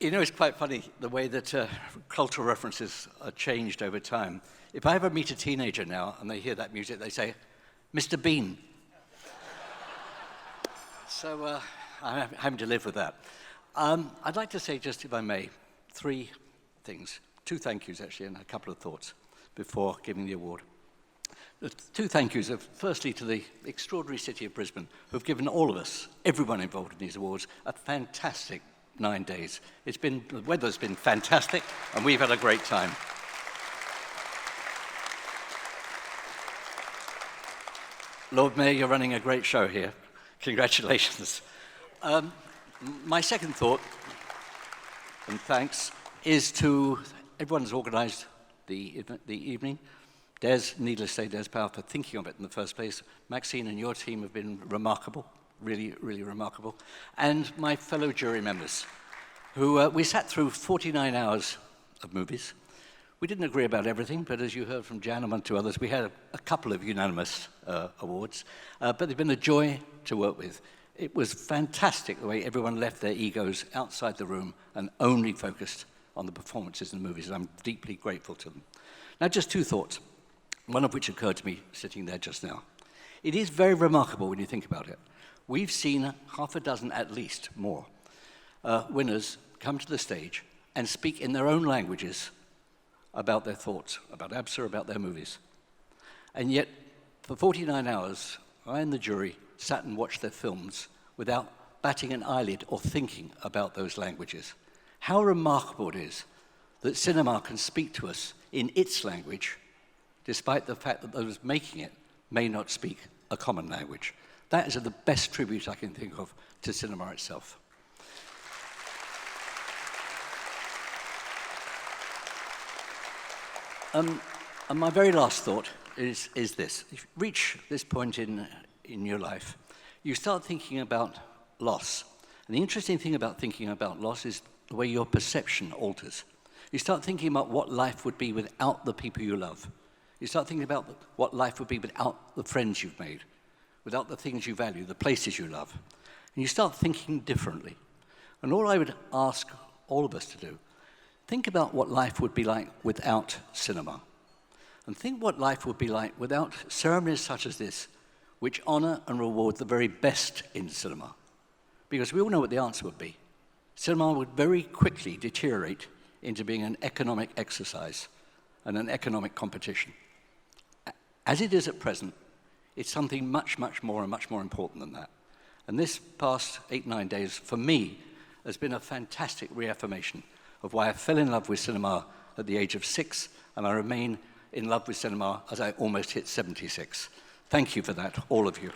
You know, it's quite funny, the way that cultural references are changed over time. If I ever meet a teenager now and they hear that music, they say, Mr. Bean. So I'm having to live with that. I'd like to say, just if I may, three things. Two thank yous, actually, and a couple of thoughts before giving the award. The two thank yous are firstly to the extraordinary city of Brisbane, who've given all of us, everyone involved in these awards, a fantastic 9 days. The weather's been fantastic, and we've had a great time. Lord Mayor, you're running a great show here. Congratulations. My second thought, and thanks, is to everyone who's organised the evening. Des, needless to say, Des Power for thinking of it in the first place. Maxine and your team have been remarkable, really, really remarkable. And my fellow jury members, who we sat through 49 hours of movies. We didn't agree about everything, but as you heard from Jan and two others, we had a couple of unanimous awards. But they've been a joy to work with. It was fantastic the way everyone left their egos outside the room and only focused on the performances in the movies, and I'm deeply grateful to them. Now, just two thoughts, one of which occurred to me sitting there just now. It is very remarkable when you think about it. We've seen half a dozen, at least more, winners come to the stage and speak in their own languages about their thoughts, about APSA, about their movies. And yet, for 49 hours, I and the jury sat and watched their films without batting an eyelid or thinking about those languages. How remarkable it is that cinema can speak to us in its language, despite the fact that those making it may not speak a common language. That is the best tribute I can think of to cinema itself. And my very last thought is this. If you reach this point in your life, you start thinking about loss. And the interesting thing about thinking about loss is the way your perception alters. You start thinking about what life would be without the people you love. You start thinking about what life would be without the friends you've made, without the things you value, the places you love. And you start thinking differently. And all I would ask all of us to do, think about what life would be like without cinema. And think what life would be like without ceremonies such as this, which honor and reward the very best in cinema. Because we all know what the answer would be. Cinema would very quickly deteriorate into being an economic exercise and an economic competition. As it is at present, it's something much, much more and much more important than that. And this past 8-9 days, for me, has been a fantastic reaffirmation of why I fell in love with cinema at the age of 6, and I remain in love with cinema as I almost hit 76. Thank you for that, all of you.